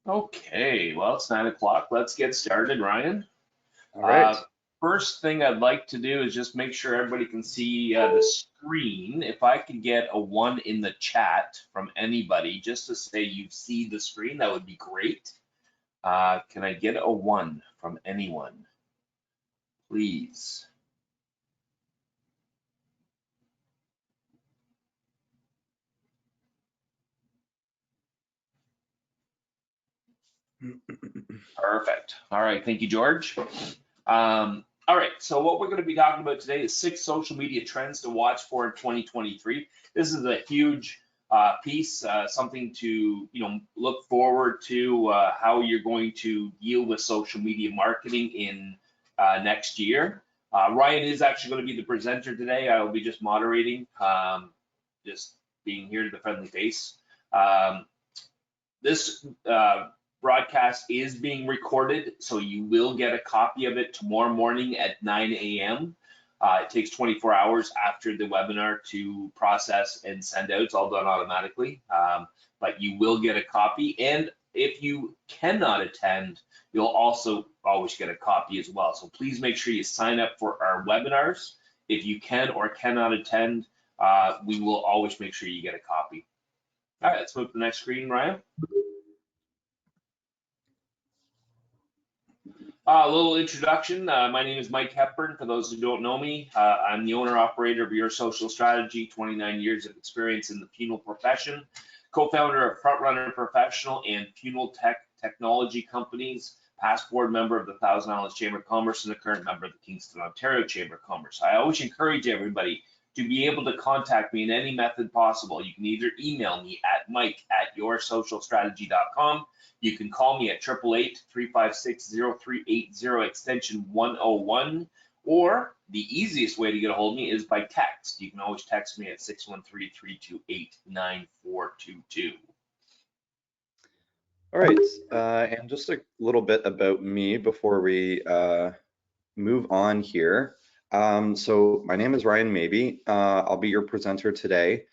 Okay, well, it's 9 o'clock. Let's get started, Ryan. All right. Uh, First thing I'd like to do is just make sure everybody can see the screen. If I could get a one in the chat from anybody just to say you see the screen, that would be great. Can I get a one from anyone, please? Perfect. All right, thank you, George. All right, so what we're going to be talking about today is 6 social media trends to watch for in 2023. This is a huge piece, something to look forward to how you're going to deal with social media marketing in next year. Ryan is actually going to be the presenter today. I will be just moderating, just being here to the friendly face. This broadcast is being recorded, so you will get a copy of it tomorrow morning at 9 a.m. It takes 24 hours after the webinar to process and send out. It's all done automatically, but you will get a copy. And if you cannot attend, you'll also always get a copy as well. So please make sure you sign up for our webinars. If you can or cannot attend, we will always make sure you get a copy. All right, let's move to the next screen, Ryan. A little introduction. My name is Mike Hepburn. For those who don't know me, I'm the owner operator of Your Social Strategy, 29 years of experience in the funeral profession, co-founder of Frontrunner Professional and Funeral Technology Companies, past board member of the Thousand Islands Chamber of Commerce, and a current member of the Kingston, Ontario Chamber of Commerce. I always encourage everybody to be able to contact me in any method possible. You can either email me at mike@yoursocialstrategy.com. You can call me at 888-356-0380 extension 101, or the easiest way to get a hold of me is by text. You can always text me at 613-328-9422. All right. And just a little bit about me before we move on here. So my name is Ryan Mabey. I'll be your presenter today.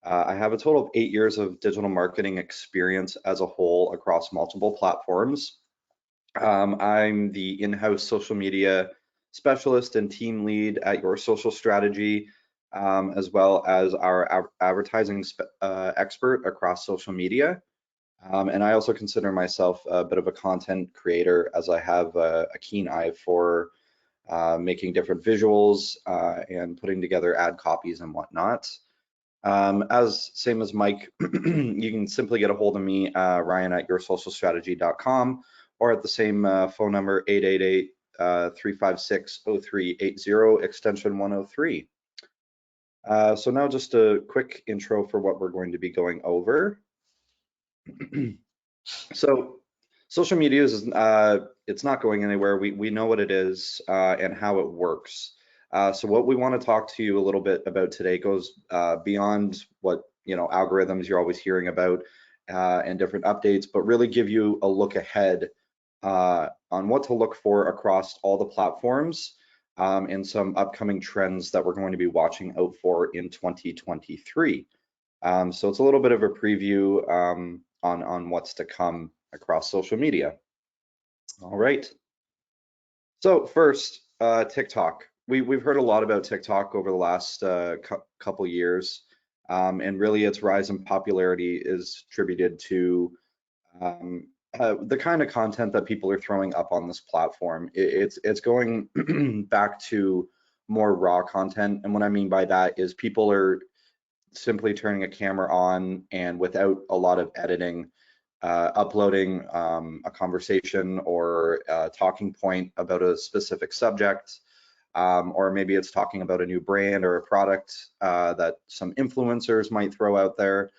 I have a total of 8 years of digital marketing experience as a whole across multiple platforms. I'm the in-house social media specialist and team lead at Your Social Strategy, as well as our advertising expert across social media. And I also consider myself a bit of a content creator, as I have a keen eye for making different visuals and putting together ad copies and whatnot. Same as Mike, you can simply get a hold of me, Ryan at yoursocialstrategy.com, or at the same phone number, 888-356-0380, extension 103. So now just a quick intro for what we're going to be going over. So social media is it's not going anywhere. We know what it is and how it works. So what we want to talk to you a little bit about today goes beyond what algorithms you're always hearing about and different updates, but really give you a look ahead on what to look for across all the platforms and some upcoming trends that we're going to be watching out for in 2023. So it's a little bit of a preview on what's to come across social media. All right. So first, TikTok. We've heard a lot about TikTok over the last couple years, and really its rise in popularity is attributed to the kind of content that people are throwing up on this platform. It's going back to more raw content, and what I mean by that is people are simply turning a camera on and without a lot of editing, uploading a conversation or a talking point about a specific subject, or maybe it's talking about a new brand or a product that some influencers might throw out there,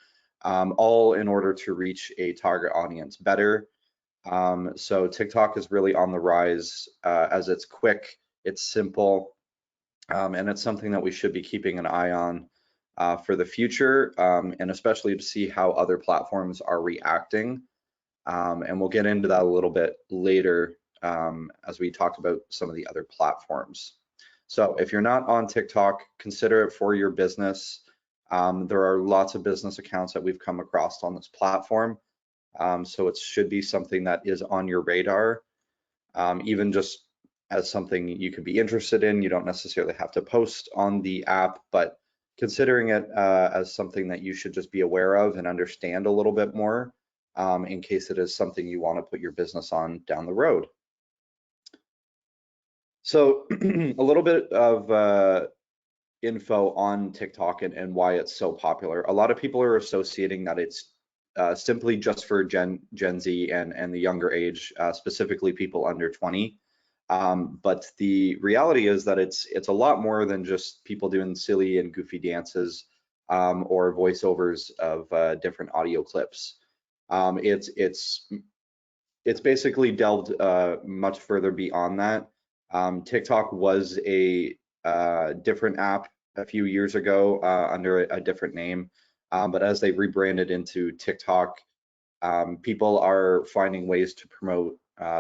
all in order to reach a target audience better. So TikTok is really on the rise as it's quick, it's simple, and it's something that we should be keeping an eye on for the future, and especially to see how other platforms are reacting. And we'll get into that a little bit later as we talk about some of the other platforms. So if you're not on TikTok, consider it for your business. There are lots of business accounts that we've come across on this platform. So it should be something that is on your radar, even just as something you could be interested in. You don't necessarily have to post on the app, but considering it as something that you should just be aware of and understand a little bit more in case it is something you want to put your business on down the road. So a little bit of info on TikTok and why it's so popular. A lot of people are associating that it's simply just for Gen Z and the younger age, specifically people under 20. But the reality is that it's a lot more than just people doing silly and goofy dances or voiceovers of different audio clips. It's basically delved much further beyond that. TikTok was a different app a few years ago under a different name, but as they rebranded into TikTok, people are finding ways to promote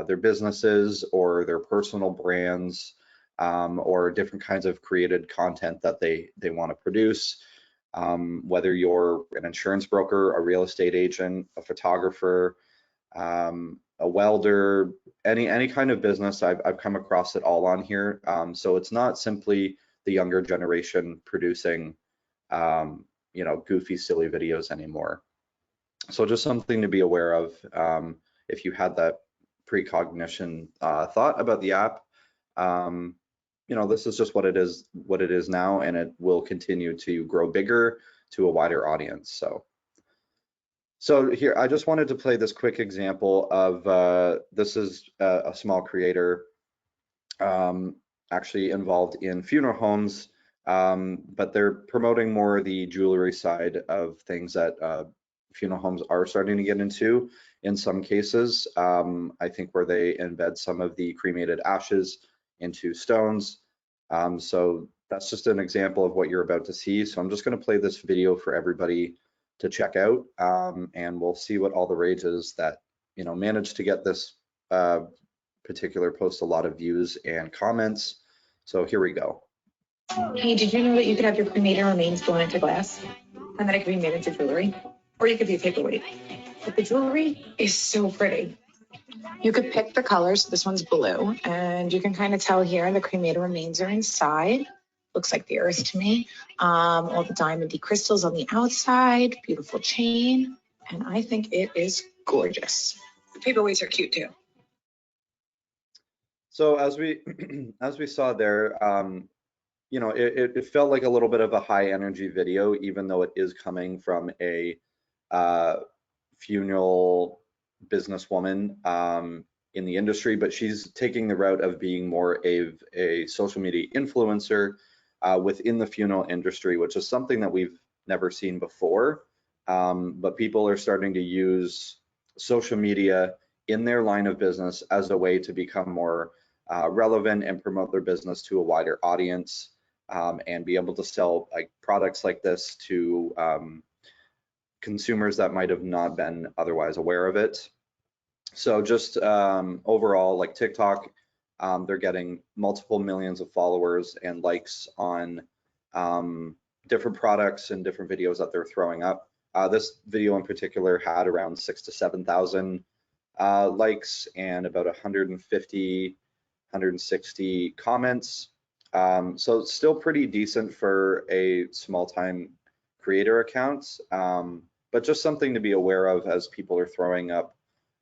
their businesses or their personal brands or different kinds of created content that they want to produce. Whether you're an insurance broker, a real estate agent, a photographer, a welder, any kind of business, I've come across it all on here. So it's not simply the younger generation producing, goofy, silly videos anymore. So just something to be aware of if you had that precognition thought about the app. This is just what it is now, and it will continue to grow bigger to a wider audience. So here, I just wanted to play this quick example of this is a small creator actually involved in funeral homes, but they're promoting more the jewelry side of things that funeral homes are starting to get into in some cases. I think where they embed some of the cremated ashes into stones. So that's just an example of what you're about to see. So I'm just going to play this video for everybody to check out, and we'll see what all the rage is that managed to get this particular post a lot of views and comments. So here we go. Hey, did you know that you could have your cremated remains blown into glass and then it could be made into jewelry? Or you could be a paperweight. But the jewelry is so pretty. You could pick the colors. This one's blue, and you can kind of tell here the cremated remains are inside. Looks like the earth to me. All the diamondy crystals on the outside, beautiful chain, and I think it is gorgeous. The paperweights are cute too. So as we saw there, it felt like a little bit of a high energy video, even though it is coming from a funeral businesswoman in the industry, but she's taking the route of being more a social media influencer within the funeral industry, which is something that we've never seen before. But people are starting to use social media in their line of business as a way to become more relevant and promote their business to a wider audience, and be able to sell products like this to consumers that might have not been otherwise aware of it. So just overall, like TikTok, they're getting multiple millions of followers and likes on different products and different videos that they're throwing up. This video in particular had around 6,000 to 7,000 likes and about 150, 160 comments. So it's still pretty decent for a small-time creator account, but just something to be aware of as people are throwing up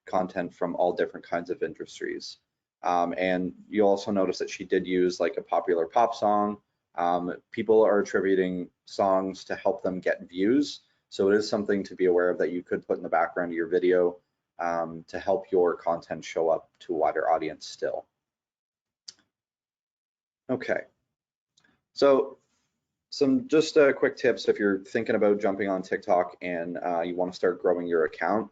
content from all different kinds of industries. And you'll also notice that she did use like a popular pop song. People are attributing songs to help them get views. So it is something to be aware of that you could put in the background of your video to help your content show up to a wider audience still. Okay, so some just quick tips if you're thinking about jumping on TikTok and you want to start growing your account.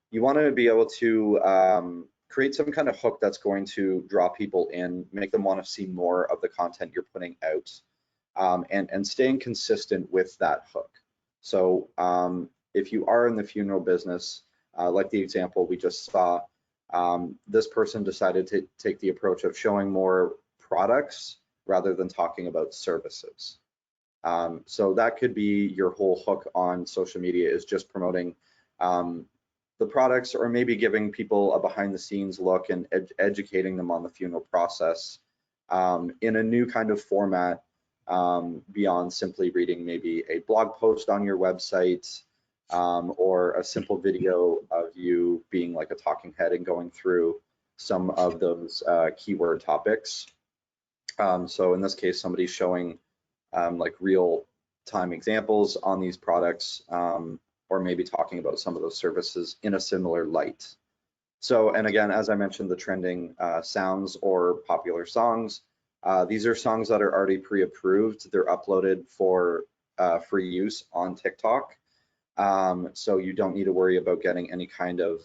You want to be able to create some kind of hook that's going to draw people in, make them want to see more of the content you're putting out, and staying consistent with that hook. So if you are in the funeral business, like the example we just saw, this person decided to take the approach of showing more products rather than talking about services. So that could be your whole hook on social media, is just promoting the products, or maybe giving people a behind the scenes look and educating them on the funeral process in a new kind of format, beyond simply reading maybe a blog post on your website, or a simple video of you being like a talking head and going through some of those keyword topics. So in this case, somebody's showing like real time examples on these products, or maybe talking about some of those services in a similar light. So, and again, as I mentioned, the trending sounds or popular songs, these are songs that are already pre-approved. They're uploaded for free use on TikTok. So you don't need to worry about getting any kind of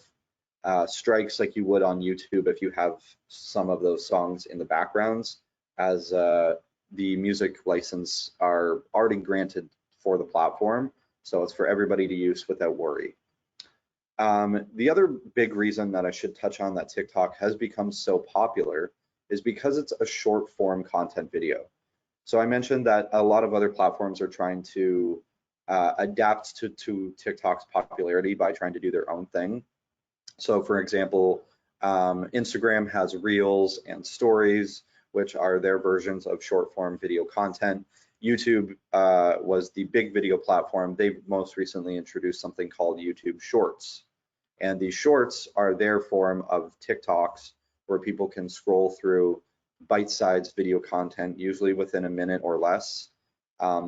strikes like you would on YouTube if you have some of those songs in the backgrounds, as the music license are already granted for the platform. So it's for everybody to use without worry. The other big reason that I should touch on that TikTok has become so popular is because it's a short form content video. So I mentioned that a lot of other platforms are trying to adapt to TikTok's popularity by trying to do their own thing. So for example, Instagram has Reels and Stories, which are their versions of short form video content. YouTube was the big video platform. They most recently introduced something called YouTube Shorts. And these shorts are their form of TikToks, where people can scroll through bite-sized video content, usually within a minute or less.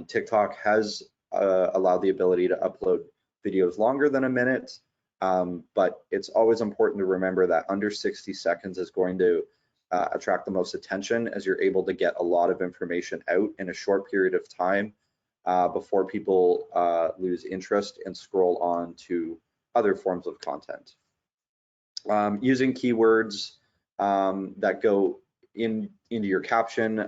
TikTok has allowed the ability to upload videos longer than a minute, but it's always important to remember that under 60 seconds is going to attract the most attention, as you're able to get a lot of information out in a short period of time before people lose interest and scroll on to other forms of content. Using keywords that go into your caption,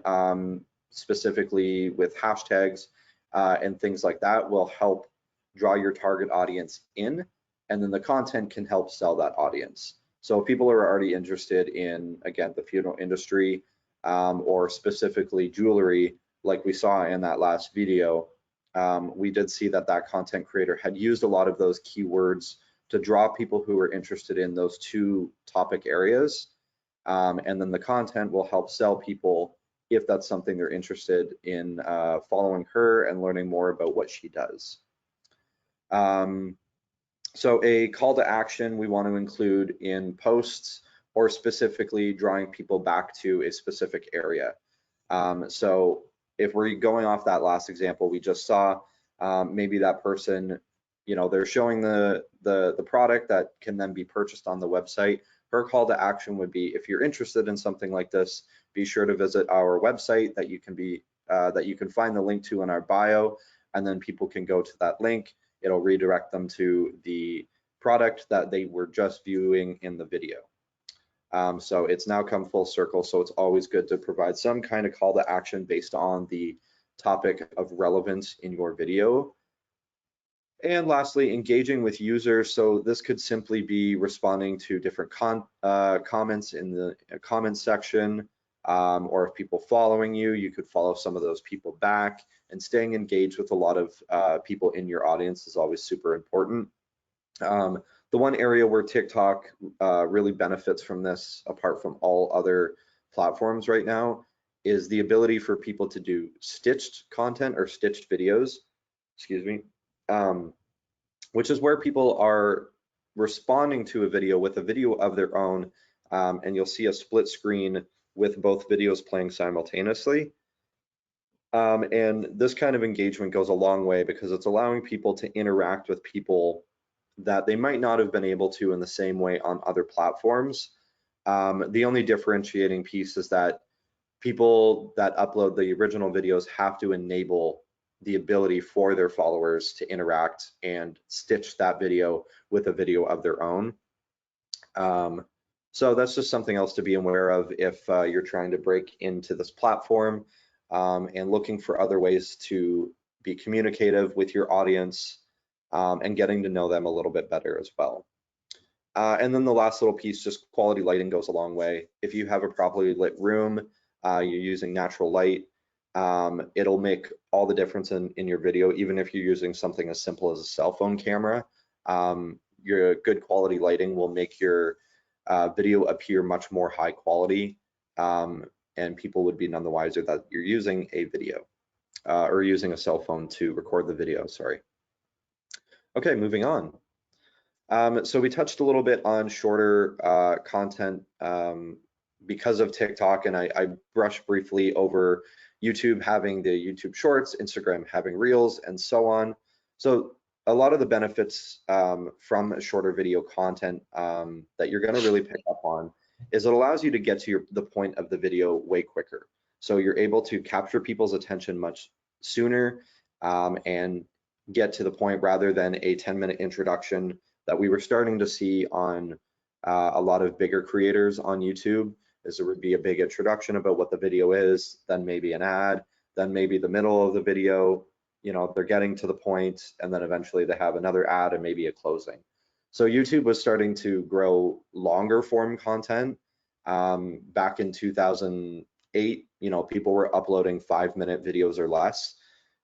specifically with hashtags and things like that, will help draw your target audience in, and then the content can help sell that audience. So if people are already interested in, again, the funeral industry, or specifically jewelry, like we saw in that last video, we did see that that content creator had used a lot of those keywords to draw people who are interested in those two topic areas. And then the content will help sell people if that's something they're interested in, following her and learning more about what she does. So a call to action we want to include in posts, or specifically drawing people back to a specific area. So if we're going off that last example we just saw, maybe that person, you know, they're showing the product that can then be purchased on the website. Her call to action would be, if you're interested in something like this, be sure to visit our website that you can find the link to in our bio, and then people can go to that link. It'll redirect them to the product that they were just viewing in the video. So it's now come full circle. So it's always good to provide some kind of call to action based on the topic of relevance in your video. And lastly, engaging with users. So this could simply be responding to different comments in the comments section, or if people following you, you could follow some of those people back. And staying engaged with a lot of people in your audience is always super important. The one area where TikTok really benefits from this, apart from all other platforms right now, is the ability for people to do stitched content or stitched videos, excuse me, which is where people are responding to a video with a video of their own, and you'll see a split screen with both videos playing simultaneously. And this kind of engagement goes a long way, because it's allowing people to interact with people that they might not have been able to in the same way on other platforms. The only differentiating piece is that people that upload the original videos have to enable the ability for their followers to interact and stitch that video with a video of their own. So that's just something else to be aware of if you're trying to break into this platform, and looking for other ways to be communicative with your audience, and getting to know them a little bit better as well. And then the last little piece, just quality lighting goes a long way. If you have a properly lit room, you're using natural light, it'll make all the difference in your video, even if you're using something as simple as a cell phone camera. Your good quality lighting will make your video appear much more high quality, and people would be none the wiser that you're using a video or using a cell phone to record the video, sorry. Okay, moving on. So we touched a little bit on shorter content because of TikTok, and I brushed briefly over YouTube having the YouTube Shorts, Instagram having Reels, and so on. So a lot of the benefits from shorter video content that you're going to really pick up on is it allows you to get to the point of the video way quicker. So you're able to capture people's attention much sooner and get to the point rather than a 10-minute introduction that we were starting to see on a lot of bigger creators on YouTube. Is there would be a big introduction about what the video is, then maybe an ad, then maybe the middle of the video, you know, they're getting to the point, and then eventually they have another ad and maybe a closing. So YouTube was starting to grow longer form content. Back in 2008, you know, people were uploading 5-minute videos or less.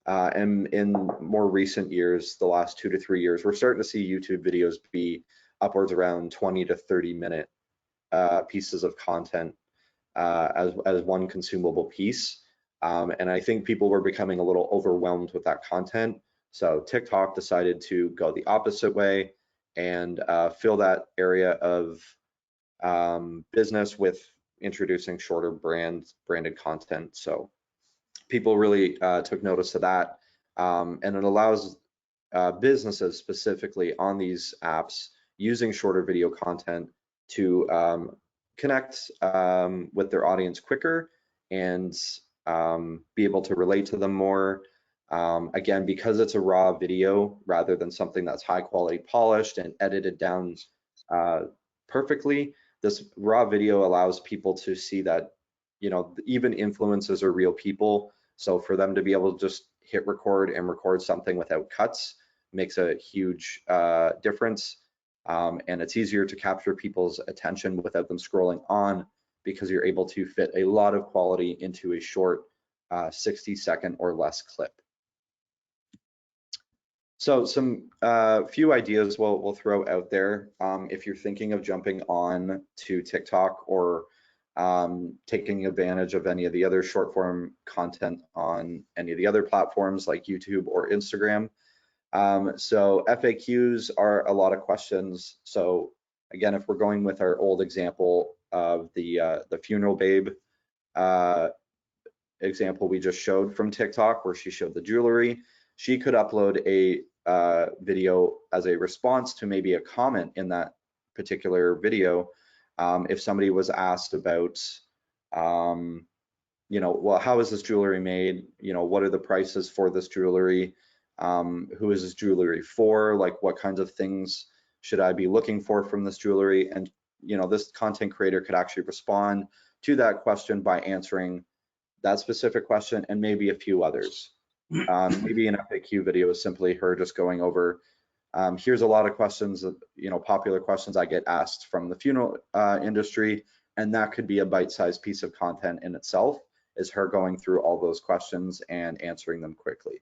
And in more recent years, the last 2 to 3 years, we're starting to see YouTube videos be upwards around 20 to 30-minute pieces of content as one consumable piece. And I think people were becoming a little overwhelmed with that content. So TikTok decided to go the opposite way and fill that area of business with introducing shorter branded content. So people really took notice of that, and it allows businesses specifically on these apps using shorter video content to connect with their audience quicker and be able to relate to them more. Again, because it's a raw video rather than something that's high quality polished and edited down perfectly, this raw video allows people to see that, you know, even influencers are real people. So for them to be able to just hit record and record something without cuts makes a huge difference. And it's easier to capture people's attention without them scrolling on, because you're able to fit a lot of quality into a short 60-second or less clip. So some few ideas we'll throw out there. If you're thinking of jumping on to TikTok or taking advantage of any of the other short form content on any of the other platforms like YouTube or Instagram. So FAQs are a lot of questions. So again, if we're going with our old example of the funeral babe example we just showed from TikTok, where she showed the jewelry, she could upload a video as a response to maybe a comment in that particular video. If somebody was asked about, you know, well, how is this jewelry made? You know, what are the prices for this jewelry? Who is this jewelry for? Like, what kinds of things should I be looking for from this jewelry? And, you know, this content creator could actually respond to that question by answering that specific question and maybe a few others. Maybe an FAQ video is simply her just going over, here's a lot of questions, you know, popular questions I get asked from the funeral industry, and that could be a bite-sized piece of content in itself, is her going through all those questions and answering them quickly.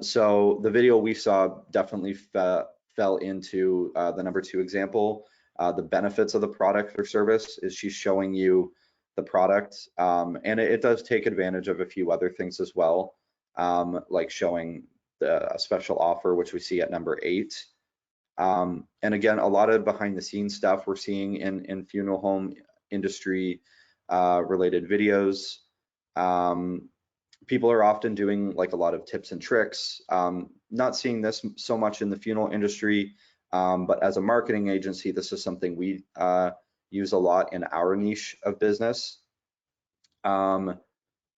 So the video we saw definitely fell into the number 2 example. The benefits of the product or service is she's showing you the product, and it does take advantage of a few other things as well, like showing a special offer, which we see at number 8. And again, a lot of behind the scenes stuff we're seeing in funeral home industry related videos. People are often doing like a lot of tips and tricks. Not seeing this so much in the funeral industry, but as a marketing agency, this is something we use a lot in our niche of business.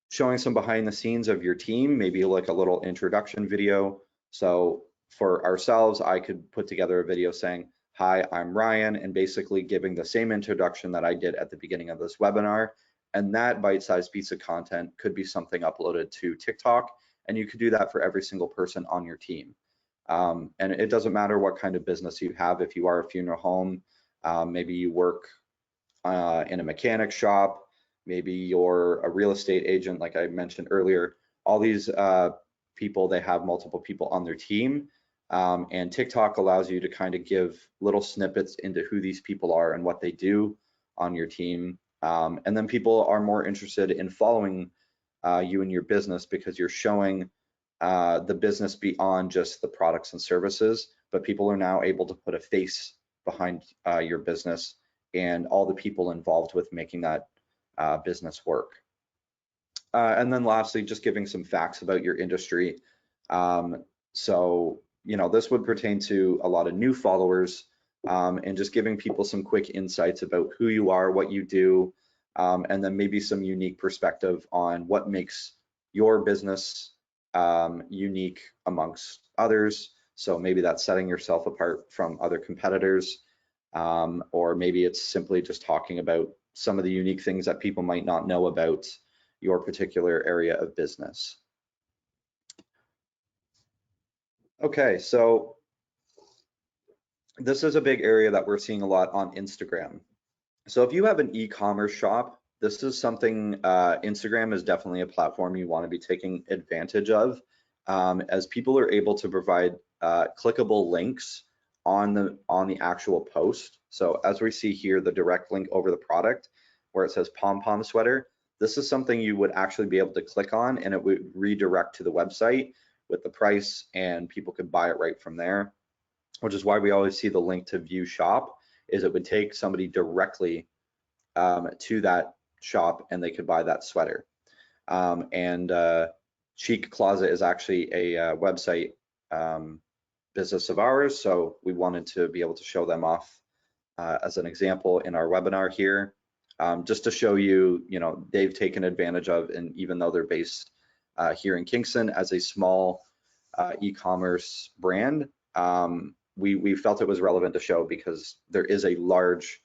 Showing some behind the scenes of your team, maybe like a little introduction video. So for ourselves, I could put together a video saying, hi, I'm Ryan, and basically giving the same introduction that I did at the beginning of this webinar. And that bite-sized piece of content could be something uploaded to TikTok, and you could do that for every single person on your team. And it doesn't matter what kind of business you have. If you are a funeral home, maybe you work in a mechanic shop, maybe you're a real estate agent, like I mentioned earlier. All these people, they have multiple people on their team. And TikTok allows you to kind of give little snippets into who these people are and what they do on your team. And then people are more interested in following you and your business because you're showing the business beyond just the products and services, but people are now able to put a face behind your business and all the people involved with making that business work. And then lastly, just giving some facts about your industry. So, this would pertain to a lot of new followers, and just giving people some quick insights about who you are, what you do, and then maybe some unique perspective on what makes your business unique amongst others. So maybe that's setting yourself apart from other competitors, or maybe it's simply just talking about some of the unique things that people might not know about your particular area of business. Okay, so this is a big area that we're seeing a lot on Instagram. So if you have an e-commerce shop, this is something, Instagram is definitely a platform you want to be taking advantage of, as people are able to provide clickable links on the actual post. So as we see here, the direct link over the product where it says Pom Pom sweater, this is something you would actually be able to click on and it would redirect to the website with the price and people could buy it right from there, which is why we always see the link to view shop, is it would take somebody directly to that shop and they could buy that sweater. And Chic Closet is actually a website business of ours, so we wanted to be able to show them off as an example in our webinar here, just to show you, they've taken advantage of, and even though they're based here in Kingston as a small e-commerce brand, we felt it was relevant to show because there is a large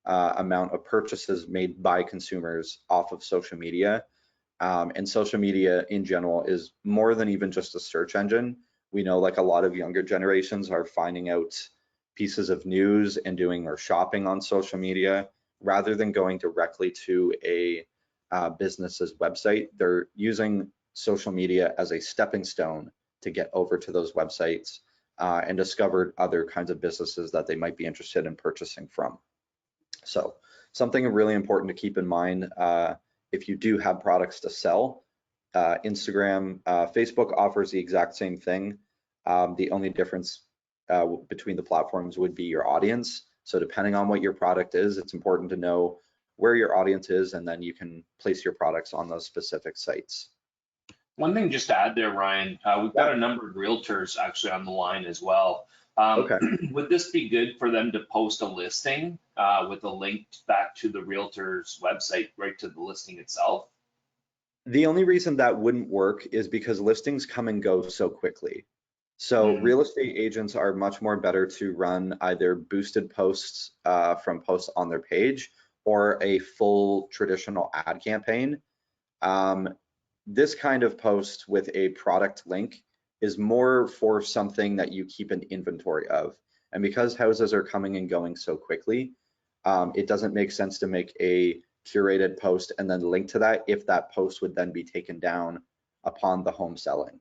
amount of purchases made by consumers off of social media. And social media in general is more than even just a search engine. We know like a lot of younger generations are finding out pieces of news and doing their shopping on social media rather than going directly to a business's website. They're using social media as a stepping stone to get over to those websites and discover other kinds of businesses that they might be interested in purchasing from. So something really important to keep in mind if you do have products to sell. Instagram, Facebook offers the exact same thing. The only difference between the platforms would be your audience. So depending on what your product is, it's important to know where your audience is, and then you can place your products on those specific sites. One thing just to add there, Ryan, we've got a number of realtors actually on the line as well. Okay. Would this be good for them to post a listing with a link back to the realtor's website, right to the listing itself? The only reason that wouldn't work is because listings come and go so quickly. So real estate agents are much more better to run either boosted posts from posts on their page or a full traditional ad campaign. This kind of post with a product link is more for something that you keep an inventory of. And because houses are coming and going so quickly, it doesn't make sense to make a curated post and then link to that if that post would then be taken down upon the home selling.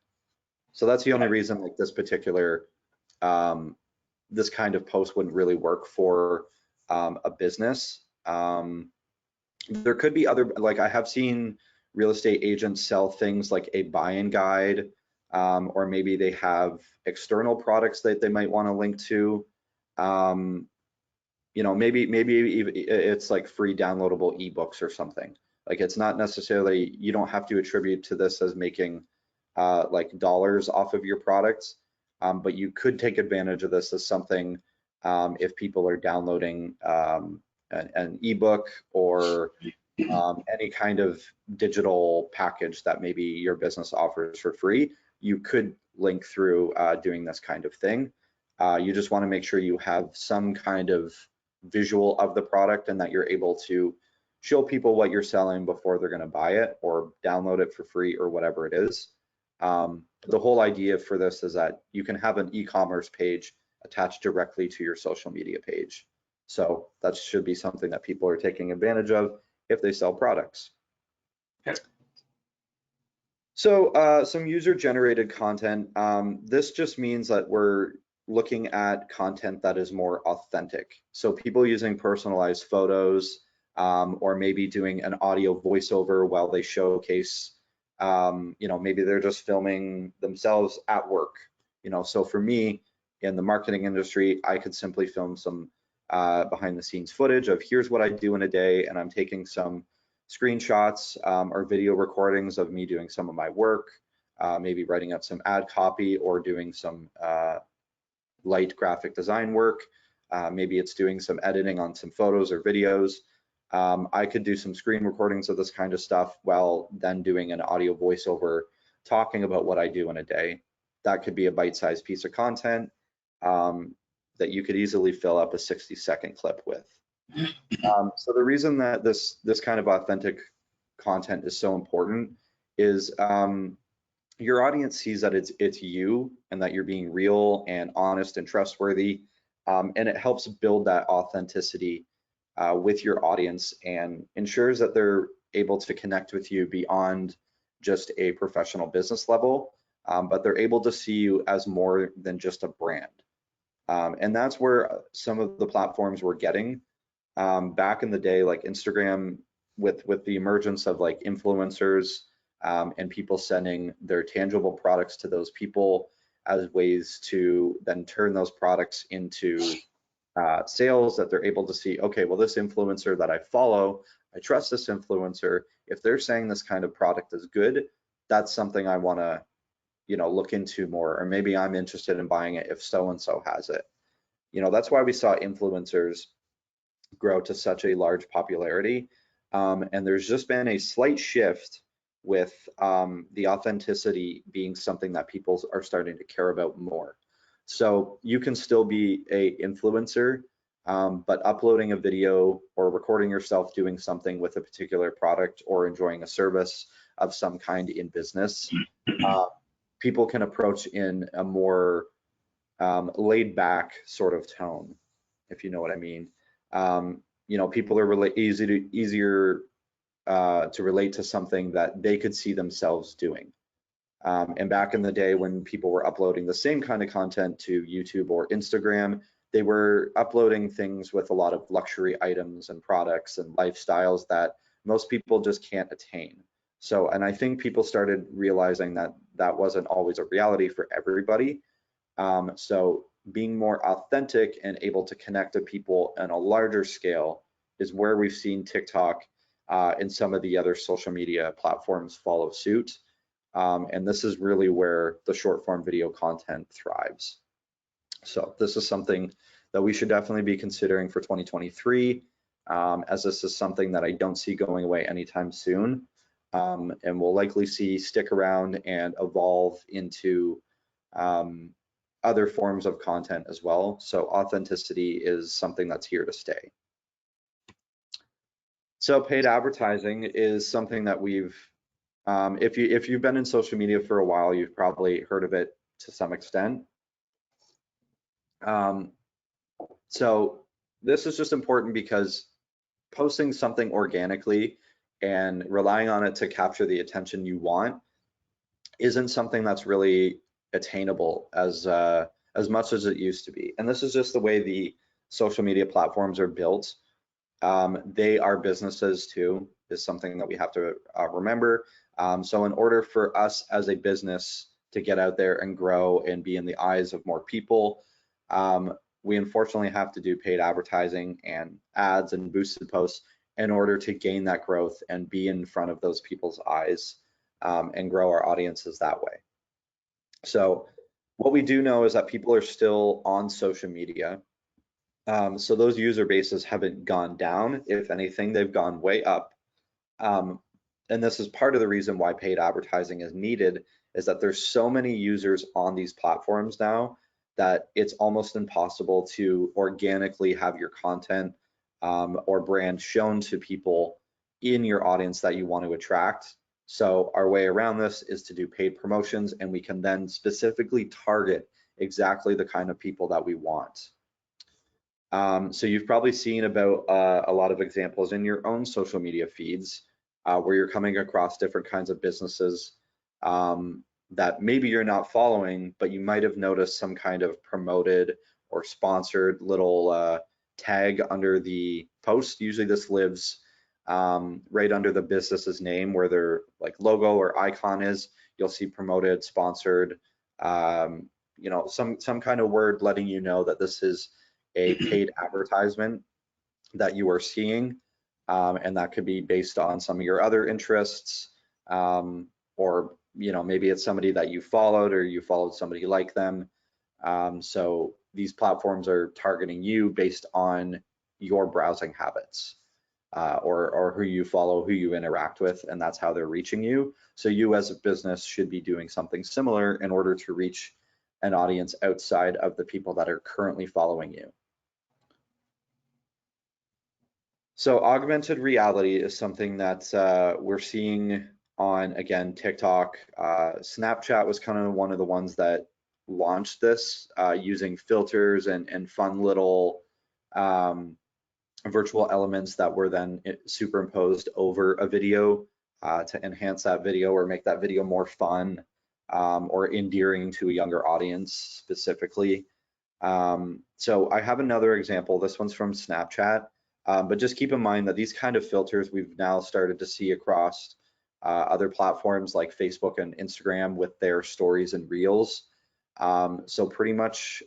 So that's the only reason like this particular, this kind of post wouldn't really work for a business. There could be other, like I have seen real estate agents sell things like a buy-in guide, or maybe they have external products that they might want to link to. Maybe it's like free downloadable ebooks or something. Like it's not necessarily, you don't have to attribute to this as making like dollars off of your products, but you could take advantage of this as something if people are downloading an ebook or any kind of digital package that maybe your business offers for free. You could link through doing this kind of thing. You just want to make sure you have some kind of visual of the product and that you're able to show people what you're selling before they're going to buy it or download it for free or whatever it is. The whole idea for this is that you can have an e-commerce page attached directly to your social media page. So that should be something that people are taking advantage of if they sell products. Okay. So some user generated content. This just means that we're looking at content that is more authentic. So people using personalized photos, or maybe doing an audio voiceover while they showcase, maybe they're just filming themselves at work. So for me in the marketing industry, I could simply film some behind the scenes footage of here's what I do in a day, and I'm taking some screenshots or video recordings of me doing some of my work, maybe writing up some ad copy or doing some light graphic design work. Maybe it's doing some editing on some photos or videos. I could do some screen recordings of this kind of stuff while then doing an audio voiceover talking about what I do in a day. That could be a bite-sized piece of content that you could easily fill up a 60-second clip with. So the reason that this kind of authentic content is so important is your audience sees that it's you and that you're being real and honest and trustworthy, and it helps build that authenticity with your audience and ensures that they're able to connect with you beyond just a professional business level, but they're able to see you as more than just a brand. And that's where some of the platforms we're getting. Back in the day, like Instagram, with the emergence of like influencers and people sending their tangible products to those people as ways to then turn those products into sales, that they're able to see, okay, well, this influencer that I follow, I trust this influencer. If they're saying this kind of product is good, that's something I want to, look into more, or maybe I'm interested in buying it if so-and-so has it. That's why we saw influencers grow to such a large popularity. And there's just been a slight shift with the authenticity being something that people are starting to care about more. So you can still be a influencer, but uploading a video or recording yourself doing something with a particular product or enjoying a service of some kind in business, people can approach in a more laid back sort of tone, if you know what I mean. People are easier to relate to something that they could see themselves doing. And back in the day when people were uploading the same kind of content to YouTube or Instagram, they were uploading things with a lot of luxury items and products and lifestyles that most people just can't attain. So, and I think people started realizing that that wasn't always a reality for everybody. So being more authentic and able to connect to people on a larger scale is where we've seen TikTok and some of the other social media platforms follow suit. And this is really where the short form video content thrives. So this is something that we should definitely be considering for 2023, as this is something that I don't see going away anytime soon. And we'll likely see stick around and evolve into other forms of content as well. So authenticity is something that's here to stay. So paid advertising is something that we've, if you've been in social media for a while, you've probably heard of it to some extent. So this is just important because posting something organically and relying on it to capture the attention you want isn't something that's really attainable as much as it used to be. And this is just the way the social media platforms are built. They are businesses too, is something that we have to remember. So in order for us as a business to get out there and grow and be in the eyes of more people, we unfortunately have to do paid advertising and ads and boosted posts in order to gain that growth and be in front of those people's eyes and grow our audiences that way. So what we do know is that people are still on social media. So those user bases haven't gone down. If anything, they've gone way up. And this is part of the reason why paid advertising is needed, is that there's so many users on these platforms now that it's almost impossible to organically have your content or brand shown to people in your audience that you want to attract. So our way around this is to do paid promotions, and we can then specifically target exactly the kind of people that we want. So you've probably seen about a lot of examples in your own social media feeds where you're coming across different kinds of businesses that maybe you're not following, but you might have noticed some kind of promoted or sponsored little tag under the post. Usually this lives right under the business's name where their like logo or icon is. You'll see promoted, sponsored, you know, some kind of word letting you know that this is a paid advertisement that you are seeing, and that could be based on some of your other interests, or you know, maybe it's somebody that you followed or you followed somebody like them. So these platforms are targeting you based on your browsing habits, or who you follow, who you interact with, and that's how they're reaching you. So you as a business should be doing something similar in order to reach an audience outside of the people that are currently following you. So augmented reality is something that we're seeing on, again, TikTok. Snapchat was kind of one of the ones that launched this using filters and fun little virtual elements that were then superimposed over a video to enhance that video or make that video more fun or endearing to a younger audience specifically. So I have another example. This one's from Snapchat. But just keep in mind that these kind of filters we've now started to see across other platforms like Facebook and Instagram with their stories and reels. So pretty much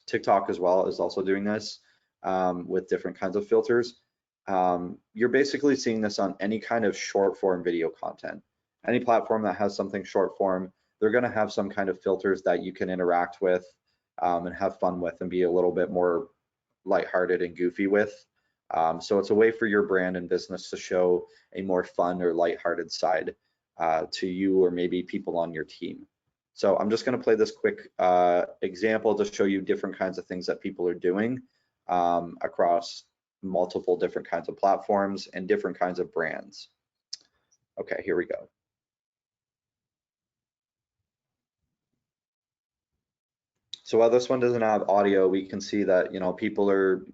TikTok as well is also doing this with different kinds of filters. You're basically seeing this on any kind of short form video content. Any platform that has something short form, they're going to have some kind of filters that you can interact with and have fun with and be a little bit more lighthearted and goofy with. So it's a way for your brand and business to show a more fun or lighthearted side to you or maybe people on your team. So I'm just going to play this quick example to show you different kinds of things that people are doing across multiple different kinds of platforms and different kinds of brands. Okay, here we go. So while this one doesn't have audio, we can see that, you know, people are,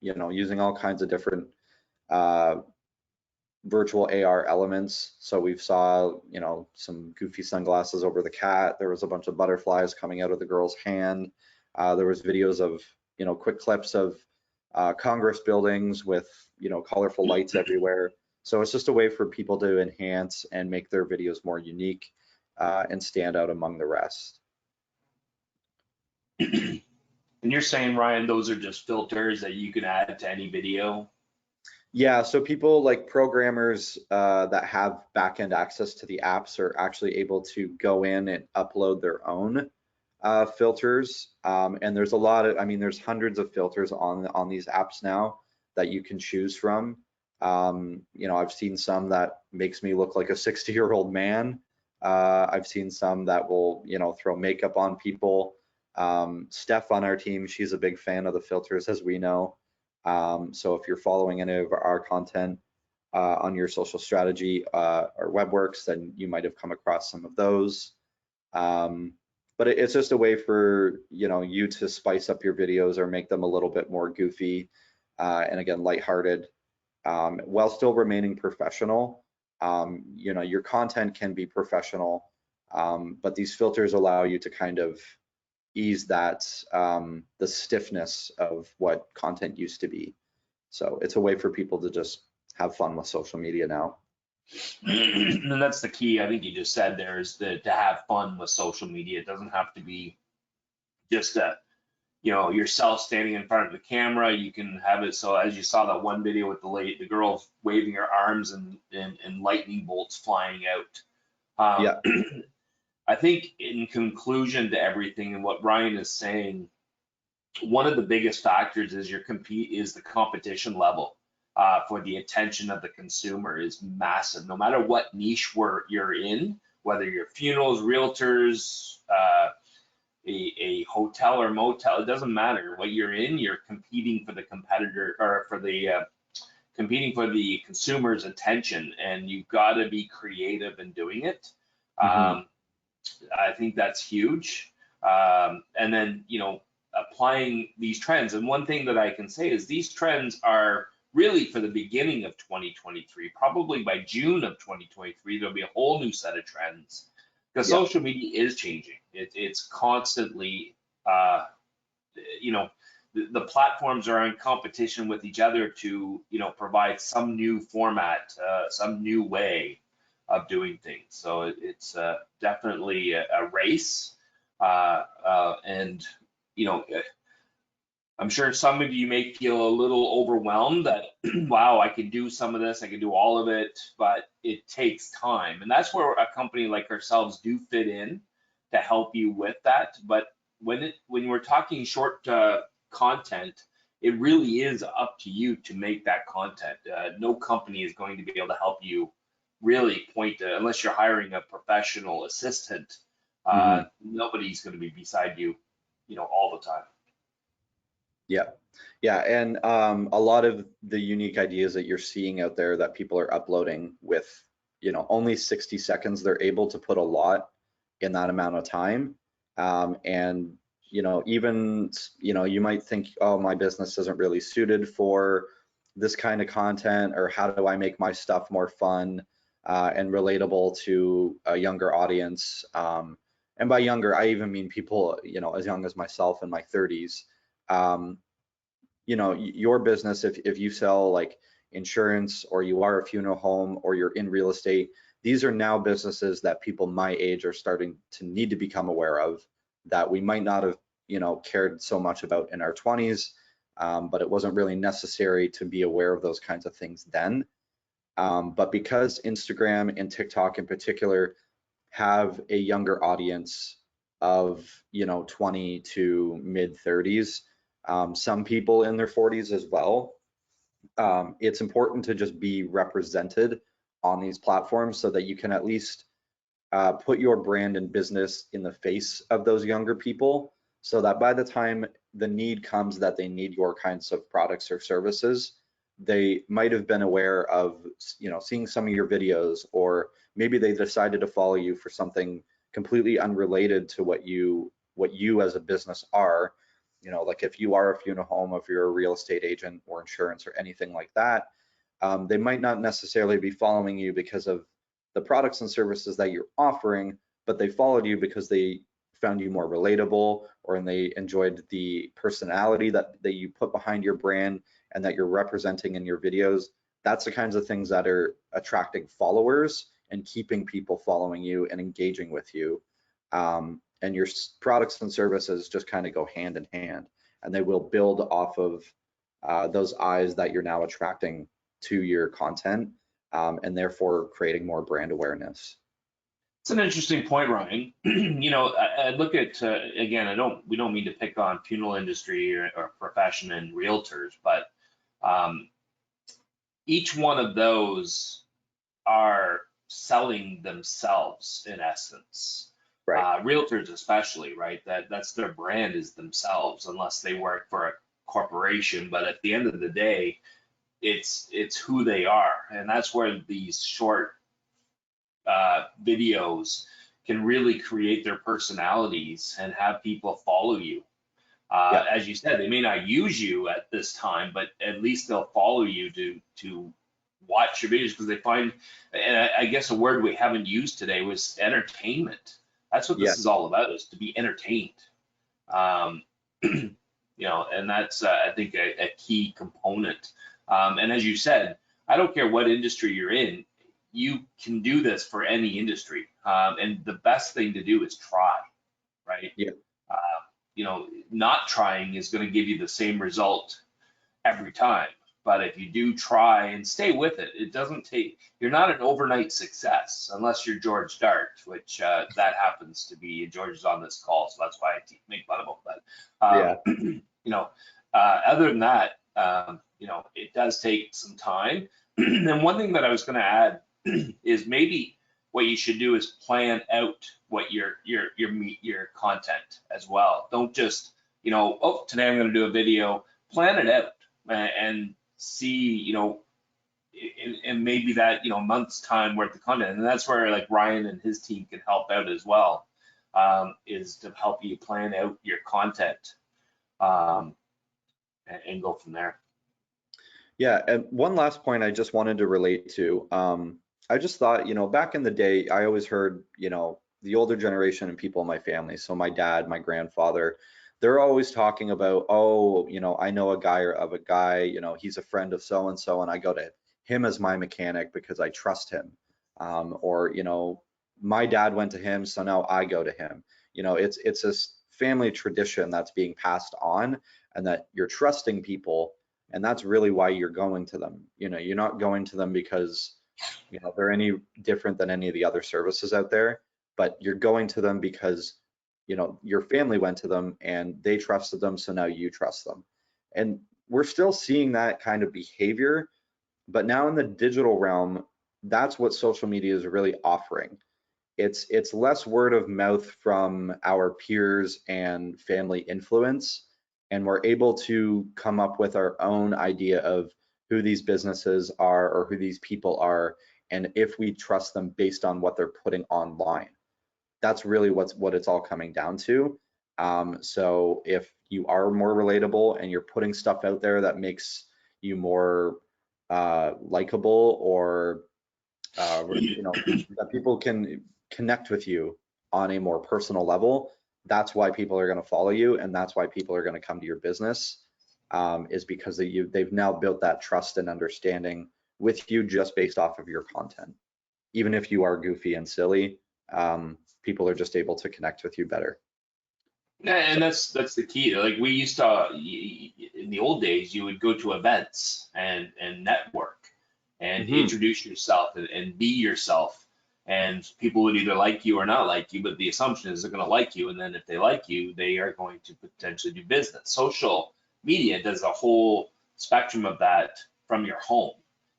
you know, using all kinds of different virtual AR elements. So we've saw, you know, some goofy sunglasses over the cat. There was a bunch of butterflies coming out of the girl's hand. There was videos of, you know, quick clips of Congress buildings with, you know, colorful lights everywhere. So it's just a way for people to enhance and make their videos more unique and stand out among the rest. And you're saying, Ryan, those are just filters that you can add to any video? Yeah, so people like programmers that have backend access to the apps are actually able to go in and upload their own filters. And there's a lot of, I mean, there's hundreds of filters on these apps now that you can choose from. You know, I've seen some that makes me look like a 60-year-old man. I've seen some that will, you know, throw makeup on people. Steph on our team, she's a big fan of the filters, as we know. So if you're following any of our content on your social strategy or WebWorks, then you might have come across some of those. But it's just a way for, you know, you to spice up your videos or make them a little bit more goofy and again, lighthearted, while still remaining professional. You know, your content can be professional, but these filters allow you to kind of ease that the stiffness of what content used to be. So it's a way for people to just have fun with social media now. And that's the key. I think you just said there is to have fun with social media. It doesn't have to be just you know, yourself standing in front of the camera. You can have it so, as you saw that one video with the girl waving her arms and lightning bolts flying out. Yeah. I think in conclusion to everything and what Ryan is saying, one of the biggest factors is the competition level for the attention of the consumer is massive. No matter what niche you're in, whether you're funerals, realtors, a hotel or motel, it doesn't matter what you're in. You're competing for the competitor or for the competing for the consumer's attention, and you've got to be creative in doing it. I think that's huge. And then, you know, applying these trends. And one thing that I can say is these trends are really for the beginning of 2023. Probably by June of 2023, there'll be a whole new set of trends because Yeah. social media is changing. It's constantly, you know, the platforms are in competition with each other to, you know, provide some new format, some new way of doing things. So it's definitely a race. And, you know, I'm sure some of you may feel a little overwhelmed that, wow, I can do some of this, I can do all of it, but it takes time. And that's where a company like ourselves do fit in to help you with that. But when we're talking short content, it really is up to you to make that content. No company is going to be able to help you really point to, unless you're hiring a professional assistant, nobody's going to be beside you, you know, all the time. Yeah, yeah, and a lot of the unique ideas that you're seeing out there that people are uploading with, you know, only 60 seconds, they're able to put a lot in that amount of time. And, you know, even, you know, you might think, oh, my business isn't really suited for this kind of content, or how do I make my stuff more fun and relatable to a younger audience? And by younger, I even mean people, you know, as young as myself in my 30s. You know, your business, if you sell like insurance, or you are a funeral home, or you're in real estate, these are now businesses that people my age are starting to need to become aware of, that we might not have, you know, cared so much about in our 20s, but it wasn't really necessary to be aware of those kinds of things then. But because Instagram and TikTok in particular have a younger audience of, you know, 20 to mid 30s, some people in their 40s as well, it's important to just be represented on these platforms so that you can at least put your brand and business in the face of those younger people, so that by the time the need comes that they need your kinds of products or services, they might have been aware of, you know, seeing some of your videos, or maybe they decided to follow you for something completely unrelated to what you as a business are. You know, like if you are a funeral home, if you're a real estate agent or insurance or anything like that, they might not necessarily be following you because of the products and services that you're offering, but they followed you because they found you more relatable, or and they enjoyed the personality that you put behind your brand and that you're representing in your videos. That's the kinds of things that are attracting followers and keeping people following you and engaging with you. And your products and services just kind of go hand in hand, and they will build off of those eyes that you're now attracting to your content, and therefore creating more brand awareness. It's an interesting point, Ryan. You know, I look at, again, we don't mean to pick on funeral industry or profession and realtors, but each one of those are selling themselves in essence. Right. Realtors especially, right? That's their brand, is themselves, unless they work for a corporation. But at the end of the day, it's who they are, and that's where these short videos can really create their personalities and have people follow you. Yeah. As you said, they may not use you at this time, but at least they'll follow you to watch your videos because they find, and I guess a word we haven't used today was entertainment. That's what this Yes. is all about, is to be entertained. You know, and that's I think a key component. And as you said, I don't care what industry you're in, you can do this for any industry. And the best thing to do is try, right? Yeah. You know, not trying is going to give you the same result every time. But if you do try and stay with it, it doesn't take, you're not an overnight success unless you're George Dart, which that happens to be. George is on this call, so that's why I make fun of him. But, you know, other than that, you know, it does take some time. And one thing that I was going to add is maybe what you should do is plan out what your content as well. Don't just, you know, oh, today I'm going to do a video. Plan it out and see, you know, and maybe that, you know, month's time worth of content. And that's where like Ryan and his team can help out as well, is to help you plan out your content. and go from there. Yeah, and one last point I just wanted to relate to. I just thought, back in the day, I always heard, the older generation and people in my family, so my dad, my grandfather, they're always talking about, oh, I know a guy of a guy, he's a friend of so and so, and I go to him as my mechanic because I trust him. Or, my dad went to him, so now I go to him. It's this family tradition that's being passed on, and that you're trusting people. And that's really why you're going to them. You're not going to them because, they're any different than any of the other services out there, but you're going to them because, your family went to them and they trusted them. So now you trust them. And we're still seeing that kind of behavior, but now in the digital realm, that's what social media is really offering. It's less word of mouth from our peers and family influence, and we're able to come up with our own idea of who these businesses are or who these people are, and if we trust them based on what they're putting online. That's really what it's all coming down to. So if you are more relatable and you're putting stuff out there that makes you more likable, or that people can connect with you on a more personal level, that's why people are going to follow you, and that's why people are going to come to your business, is because they've now built that trust and understanding with you just based off of your content. Even if you are goofy and silly, people are just able to connect with you better. Yeah, and that's the key. Like we used to, in the old days, you would go to events and network and introduce yourself and be yourself. And people would either like you or not like you, but the assumption is they're going to like you. And then if they like you, they are going to potentially do business. Social media does a whole spectrum of that from your home.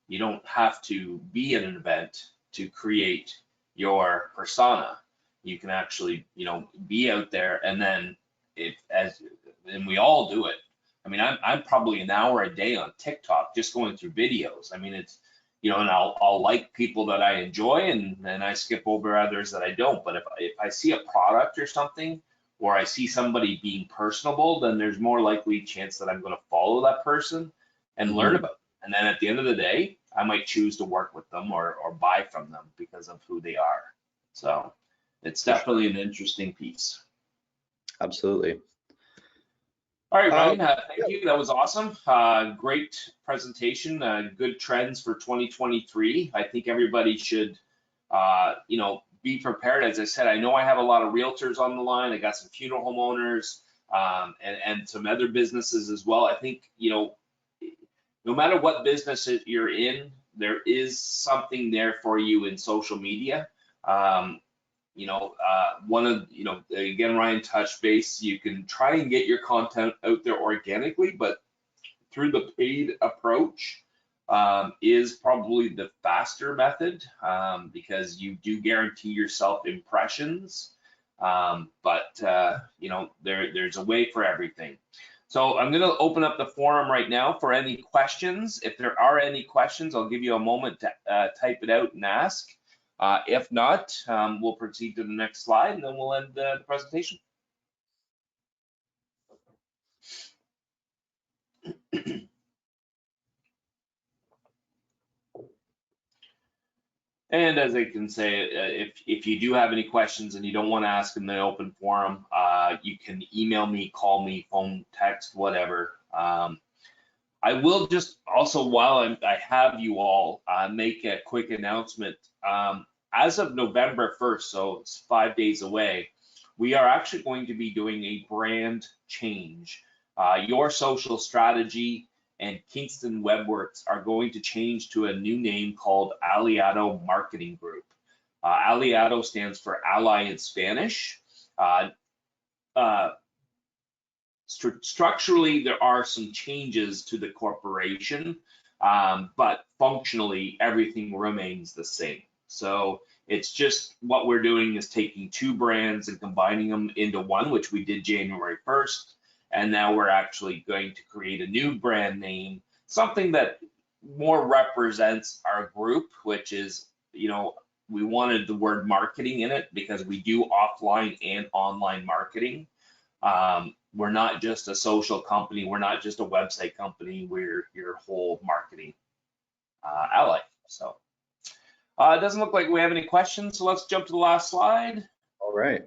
You don't have to be at an event to create your persona. You can actually, be out there, and then and we all do it. I mean, I'm probably an hour a day on TikTok just going through videos. I mean, it's, and I'll like people that I enjoy, and I skip over others that I don't. But if I see a product or something, or I see somebody being personable, then there's more likely chance that I'm going to follow that person and learn about them. And then at the end of the day, I might choose to work with them or buy from them because of who they are. So it's definitely an interesting piece. Absolutely. All right, Ryan, thank you. That was awesome. Great presentation. Good trends for 2023. I think everybody should, be prepared. As I said, I know I have a lot of realtors on the line. I got some funeral home owners, and some other businesses as well. I think, no matter what business you're in, there is something there for you in social media. Again, Ryan touched base. You can try and get your content out there organically, but through the paid approach is probably the faster method, because you do guarantee yourself impressions. There's a way for everything. So I'm going to open up the forum right now for any questions. If there are any questions, I'll give you a moment to type it out and ask. If not, we'll proceed to the next slide, and then we'll end the presentation. And as I can say, if you do have any questions and you don't want to ask in the open forum, you can email me, call me, phone, text, whatever. I will just also, while I have you all, make a quick announcement. As of November 1st, so it's 5 days away, we are actually going to be doing a brand change. Your Social Strategy and Kingston WebWorks are going to change to a new name called Aliado Marketing Group. Aliado stands for ally in Spanish. Structurally, there are some changes to the corporation, but functionally, everything remains the same. So it's just what we're doing is taking two brands and combining them into one, which we did January 1st. And now we're actually going to create a new brand name, something that more represents our group, which is, we wanted the word marketing in it because we do offline and online marketing. we're not just a social company. We're not just a website company. We're your whole marketing ally. So it doesn't look like we have any questions. So let's jump to the last slide. All right.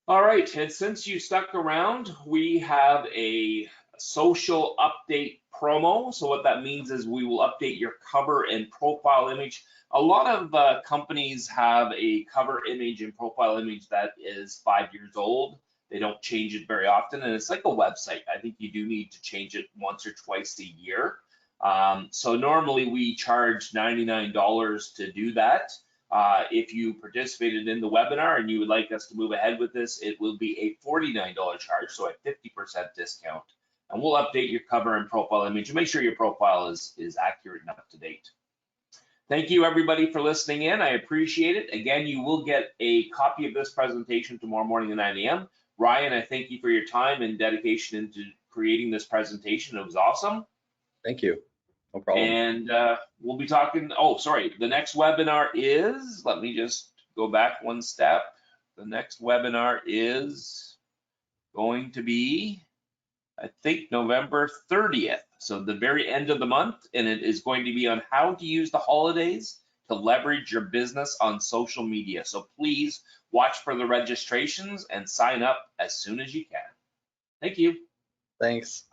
All right, and since you stuck around, we have a social update promo. So what that means is we will update your cover and profile image. A lot of companies have a cover image and profile image that is 5 years old. They don't change it very often, and it's like a website. I think you do need to change it once or twice a year. So normally we charge $99 to do that. If you participated in the webinar and you would like us to move ahead with this, it will be a $49 charge, so a 50% discount. And we'll update your cover and profile image and make sure your profile is accurate and up to date. Thank you everybody for listening in. I appreciate it. Again, you will get a copy of this presentation tomorrow morning at 9 a.m. Ryan, I thank you for your time and dedication into creating this presentation. It was awesome. Thank you. No problem. And we'll be talking, oh, sorry, the next webinar is, let me just go back one step. The next webinar is going to be, I think, November 30th. So the very end of the month, and it is going to be on how to use the holidays to leverage your business on social media. So please watch for the registrations and sign up as soon as you can. Thank you. Thanks.